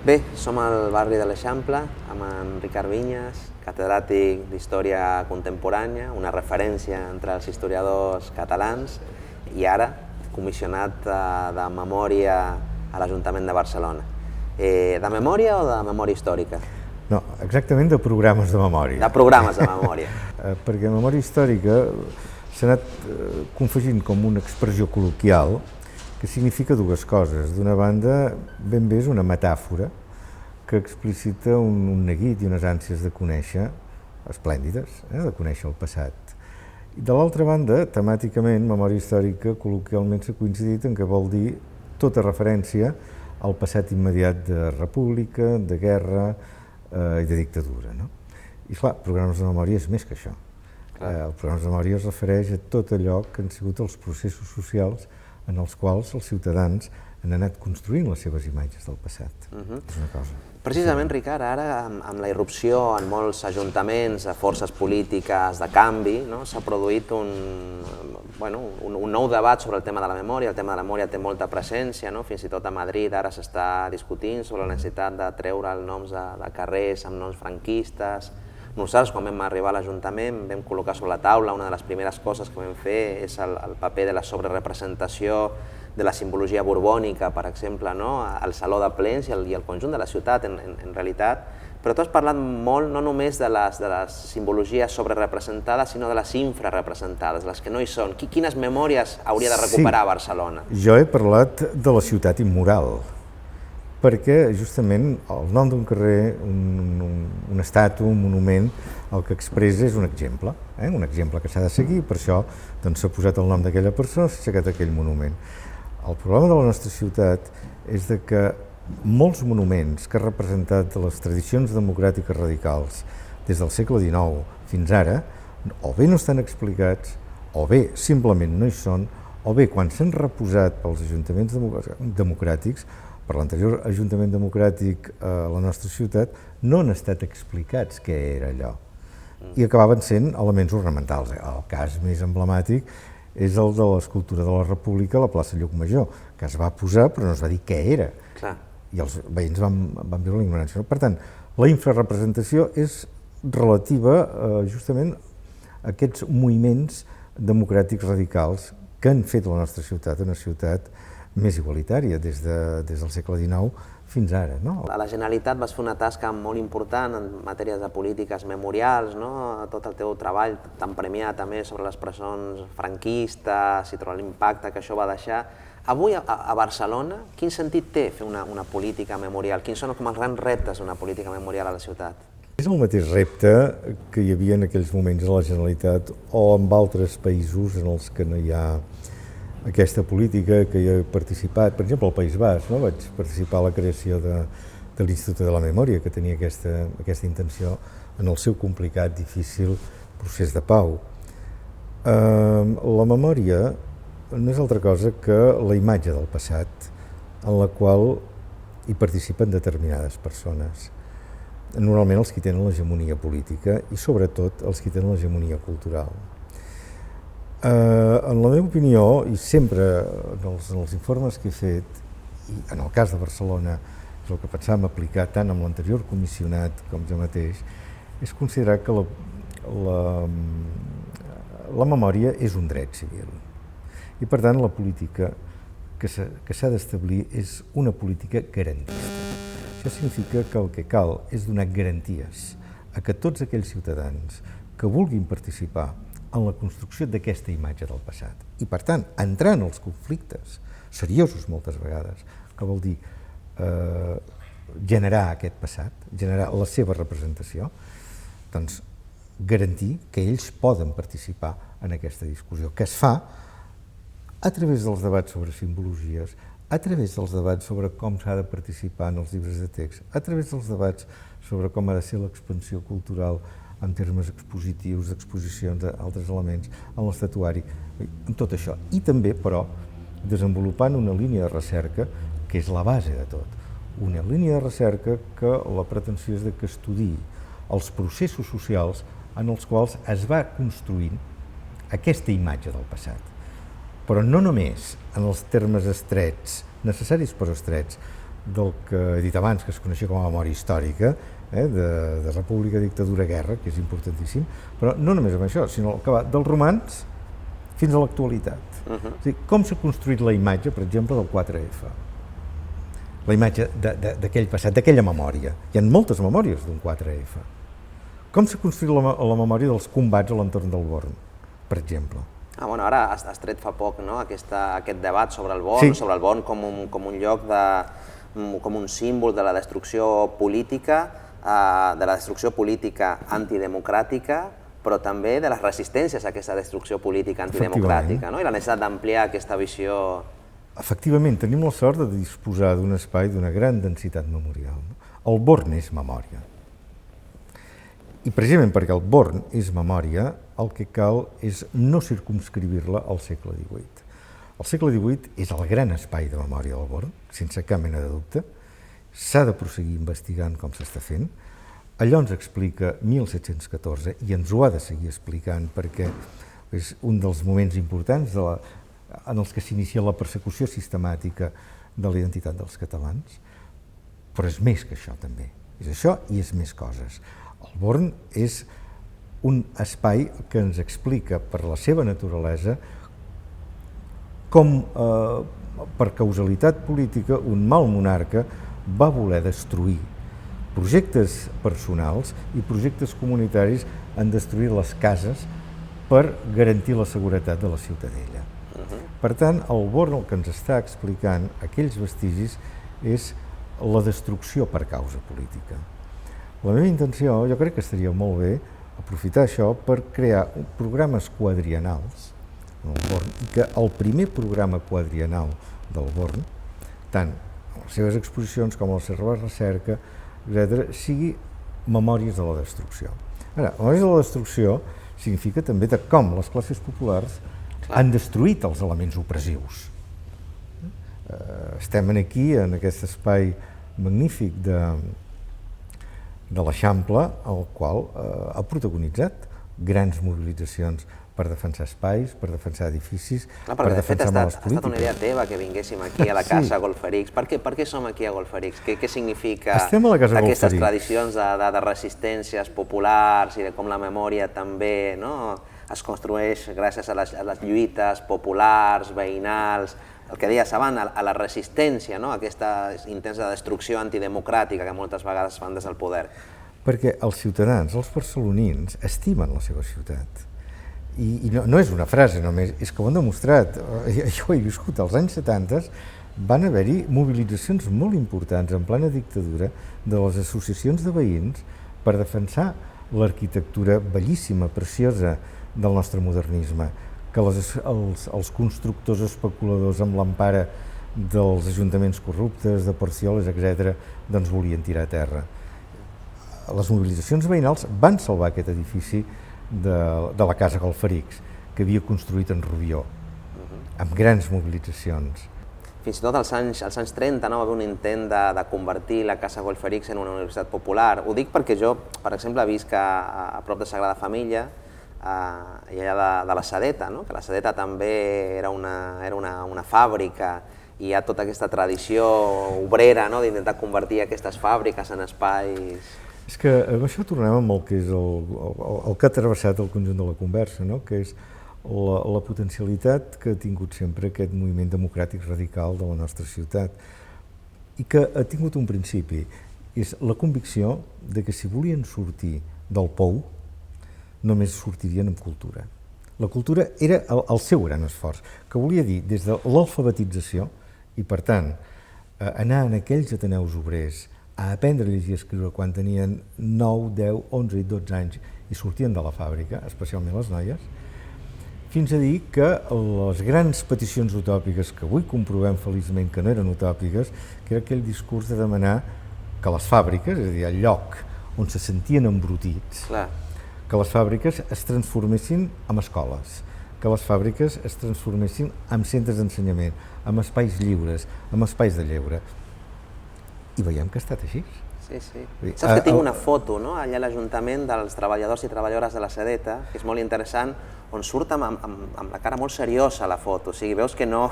Bé, som al barri de l'Eixample amb en Ricard Vinyes, catedràtic d'Història Contemporània, una referència entre els historiadors catalans i ara comissionat de memòria a l'Ajuntament de Barcelona. De memòria o de memòria històrica? No, exactament de programes de memòria. De programes de memòria. Perquè memòria històrica s'ha anat confegint com una expressió col·loquial que significa dues coses. D'una banda, ben bé és una metàfora que explicita un neguit i unes ànsies de conèixer, esplèndides, de conèixer el passat. I de l'altra banda, temàticament, memòria històrica col·loquialment s'ha coincidit en què vol dir tota referència al passat immediat de república, de guerra i de dictadura. I clar, programes de memòria és més que això. El programa de memòria es refereix a tot allò que han sigut els processos socials en els quals els ciutadans han anat construint les seves imatges del passat. És una cosa. Precisament, Ricard, ara amb la irrupció en molts ajuntaments de forces polítiques de canvi, s'ha produït un nou debat sobre el tema de la memòria. El tema de la memòria té molta presència, fins i tot a Madrid ara s'està discutint sobre la necessitat de treure els noms de carrers amb noms franquistes. Nosaltres, quan vam arribar a l'Ajuntament, vam col·locar sobre la taula, una de les primeres coses que vam fer és el paper de la sobrerepresentació de la simbologia borbònica, per exemple, al Saló de Plens i el conjunt de la ciutat, en realitat. Però tu has parlat molt no només de les simbologies sobrerepresentades, sinó de les infrarepresentades, les que no hi són. Quines memòries hauria de recuperar Barcelona? Jo he parlat de la ciutat immoral, perquè justament el nom d'un carrer, una estàtua, un monument, el que expressa és un exemple que s'ha de seguir, per això s'ha posat el nom d'aquella persona, s'ha aixecat aquell monument. El problema de la nostra ciutat és que molts monuments que han representat les tradicions democràtiques radicals des del segle XIX fins ara, o bé no estan explicats, o bé simplement no hi són, o bé quan s'han reposat pels ajuntaments democràtics, per l'anterior Ajuntament Democràtic a la nostra ciutat, no han estat explicats què era allò. I acabaven sent elements ornamentals. El cas més emblemàtic és el de l'escultura de la República a la plaça Llucmajor, que es va posar però no es va dir què era. I els veïns van viure la ignorància. Per tant, la infrarrepresentació és relativa justament a aquests moviments democràtics radicals que han fet la nostra ciutat una ciutat més igualitària des del segle XIX fins ara. A la Generalitat vas fer una tasca molt important en matèries de polítiques memorials, tot el teu treball tan premiat també sobre les presons franquistes i sobre l'impacte que això va deixar. Avui a Barcelona, quin sentit té fer una política memorial? Quins són com els grans reptes d'una política memorial a la ciutat? És el mateix repte que hi havia en aquells moments a la Generalitat o en altres països en els que no hi ha aquesta política que hi he participat. Per exemple, al País Basc, vaig participar a la creació de l'Institut de la Memòria, que tenia aquesta intenció en el seu complicat, difícil procés de pau. La memòria no és altra cosa que la imatge del passat en la qual hi participen determinades persones. Normalment els que tenen l'hegemonia política i sobretot els que tenen l'hegemonia cultural. En la meva opinió, i sempre en els informes que he fet, i en el cas de Barcelona, és el que pensàvem aplicar tant amb l'anterior comissionat com jo mateix, és considerar que la memòria és un dret civil. I per tant la política que s'ha d'establir és una política garantista. Això significa que el que cal és donar garanties a que tots aquells ciutadans que vulguin participar en la construcció d'aquesta imatge del passat i, per tant, entrar en els conflictes seriosos moltes vegades, que vol dir generar aquest passat, generar la seva representació, doncs garantir que ells poden participar en aquesta discussió, que es fa a través dels debats sobre simbologies, a través dels debats sobre com s'ha de participar en els llibres de text, a través dels debats sobre com ha de ser l'expansió cultural en termes expositius, d'exposicions d'altres elements, en l'estatuari, en tot això. I també, però, desenvolupant una línia de recerca que és la base de tot. Una línia de recerca que la pretensió és que estudiï els processos socials en els quals es va construint aquesta imatge del passat. Però no només en els termes estrets, necessaris però estrets, del que he dit abans, que es coneixia com a memòria històrica, de república, dictadura, guerra, que és importantíssim, però no només amb això, sinó el que va dels romans fins a l'actualitat. O sigui, com s'ha construït la imatge, per exemple, del 4F? La imatge d'aquell passat, d'aquella memòria. Hi ha moltes memòries d'un 4F. Com s'ha construït la memòria dels combats a l'entorn del Born, per exemple? Bueno, ara has tret fa poc, no?, aquest debat sobre el Born, sobre el Born com un lloc com un símbol de la destrucció política, antidemocràtica, però també de les resistències a aquesta destrucció política antidemocràtica, no?, i la necessitat d'ampliar aquesta visió. Efectivament, tenim la sort de disposar d'un espai d'una gran densitat memorial. El Born és memòria. I precisament perquè el Born és memòria, el que cal és no circumscriure-la al segle XVIII. El segle XVIII és el gran espai de memòria del Born, sense cap mena de dubte. S'ha de prosseguir investigant com s'està fent. Allò ens explica 1714 i ens ho ha de seguir explicant perquè és un dels moments importants en els que s'inicia la persecució sistemàtica de la identitat dels catalans. Però és més que això també. És això i és més coses. El Born és un espai que ens explica per la seva naturalesa com, per causalitat política, un mal monarca va voler destruir projectes personals i projectes comunitaris en destruir les cases per garantir la seguretat de la ciutadella. Per tant, el Born el que ens està explicant aquells vestigis és la destrucció per causa política. La meva intenció, jo crec que estaria molt bé aprofitar això per crear programes quadriennals en el Born, i que el primer programa quadriennal del Born, tant en les seves exposicions com a la seva recerca, etc., sigui memòries de la destrucció. Ara, memòries de la destrucció significa també de com les classes populars han destruït els elements opressius. Estem aquí, en aquest espai magnífic de l'Eixample, el qual ha protagonitzat grans mobilitzacions per defensar espais, per defensar edificis, per defensar males polítiques. Ha estat una idea teva que vinguéssim aquí a la Casa Golferics. Per què som aquí a Golferics? Què significa aquestes tradicions de resistències populars i de com la memòria també es construeix gràcies a les lluites populars, veïnals, el que deies abans, a la resistència, aquesta intensa destrucció antidemocràtica que moltes vegades fan des del poder? Perquè els ciutadans, els barcelonins, estimen la seva ciutat. I no és una frase només, és que ho han demostrat. Jo he viscut als anys 70, van haver-hi mobilitzacions molt importants en plena dictadura de les associacions de veïns per defensar l'arquitectura bellíssima, preciosa del nostre modernisme, que els constructors especuladors amb l'empara dels ajuntaments corruptes, de Porcioles, etc., doncs volien tirar a terra. Les mobilitzacions veïnals van salvar aquest edifici de la Casa Golferics, que havia construït en Rubió, amb grans mobilitzacions. Fins i tot als anys 30 va haver un intent de convertir la Casa Golferics en una universitat popular. Ho dic perquè jo, per exemple, visc a prop de Sagrada Família, i allà de la Sedeta, que la Sedeta també era una fàbrica, i hi ha tota aquesta tradició obrera d'intentar convertir aquestes fàbriques en espais... És que amb això tornem amb el que és el que ha travessat el conjunt de la conversa, que és la potencialitat que ha tingut sempre aquest moviment democràtic radical de la nostra ciutat i que ha tingut un principi, és la convicció de que si volien sortir del pou només sortirien amb cultura. La cultura era el seu gran esforç, que volia dir des de l'alfabetització i, per tant, anar en aquells ateneus obrers a aprendre a llegir i escriure quan tenien 9, 10, 11 i 12 anys i sortien de la fàbrica, especialment les noies, fins a dir que les grans peticions utòpiques, que avui comprovem feliçment que no eren utòpiques, que era aquell discurs de demanar que les fàbriques, és a dir, el lloc on se sentien embrutits, que les fàbriques es transformessin en escoles, que les fàbriques es transformessin en centres d'ensenyament, en espais lliures, en espais de lleure. I veiem que ha estat així. Sí. Saps que tinc una foto allà a l'Ajuntament dels treballadors i treballadores de la Sedeta, que és molt interessant, on surt amb la cara molt seriosa la foto, o sigui, veus que no...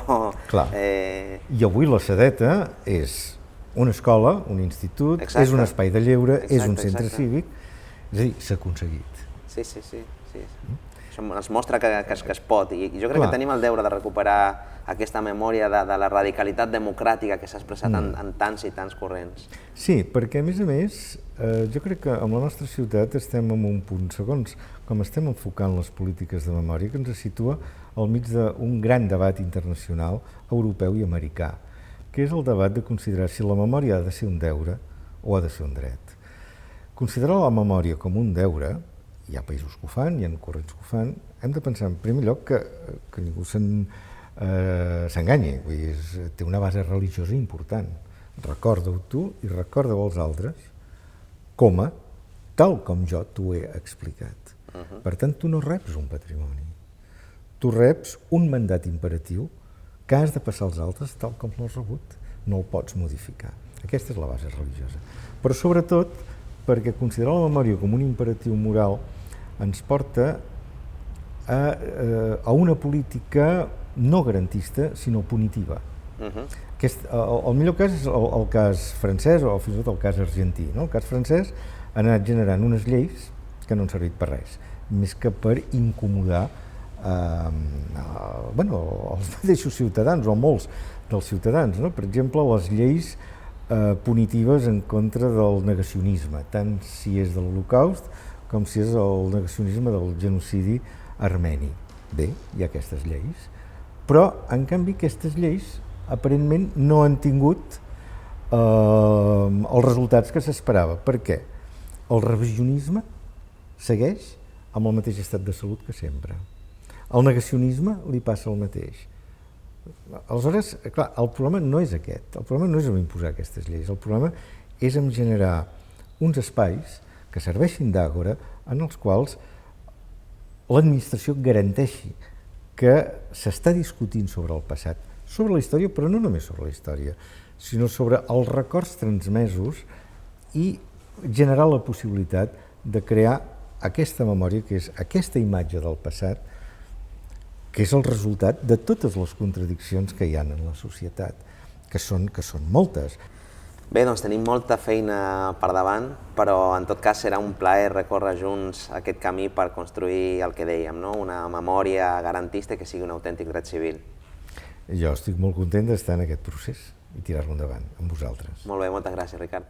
Clar, i avui la Sedeta és una escola, un institut, és un espai de lleure, és un centre cívic, és a dir, s'ha aconseguit. Sí. Això ens mostra que es pot, i jo crec que tenim el deure de recuperar aquesta memòria de la radicalitat democràtica que s'ha expressat en tants i tants corrents. Sí, perquè a més, jo crec que amb la nostra ciutat estem en un punt, segons com estem enfocant les polítiques de memòria, que ens situa al mig d'un gran debat internacional, europeu i americà, que és el debat de considerar si la memòria ha de ser un deure o ha de ser un dret. Considerar la memòria com un deure, hi ha països que ho fan, hi ha corrents que ho fan, hem de pensar en primer lloc que ningú s'enganyi, té una base religiosa important. Recorda-ho tu i recorda-ho als altres tal com jo t'ho he explicat. Per tant, tu no reps un patrimoni, tu reps un mandat imperatiu que has de passar als altres tal com l'has rebut, no el pots modificar. Aquesta és la base religiosa. Però sobretot perquè considerar la memòria com un imperatiu moral ens porta a una política no garantista, sinó punitiva. El millor cas és el cas francès o fins i tot el cas argentí. El cas francès ha anat generant unes lleis que no han servit per res, més que per incomodar els mateixos ciutadans o molts dels ciutadans. Per exemple, les lleis punitives en contra del negacionisme, tant si és de l'Holocaust com si és el negacionisme del genocidi armeni. Bé, hi ha aquestes lleis, però en canvi aquestes lleis aparentment no han tingut els resultats que s'esperava. Per què? El revisionisme segueix amb el mateix estat de salut que sempre. Al negacionisme li passa el mateix. Aleshores, clar, el problema no és aquest, el problema no és en imposar aquestes lleis, el problema és en generar uns espais que serveixin d'àgora en els quals l'administració garanteixi que s'està discutint sobre el passat, sobre la història, però no només sobre la història, sinó sobre els records transmesos i generar la possibilitat de crear aquesta memòria, que és aquesta imatge del passat, que és el resultat de totes les contradiccions que hi ha en la societat, que són moltes. Bé, doncs tenim molta feina per davant, però en tot cas serà un plaer recórrer junts aquest camí per construir el que dèiem, una memòria garantista que sigui un autèntic dret civil. Jo estic molt content d'estar en aquest procés i tirar-lo endavant amb vosaltres. Molt bé, moltes gràcies, Ricard.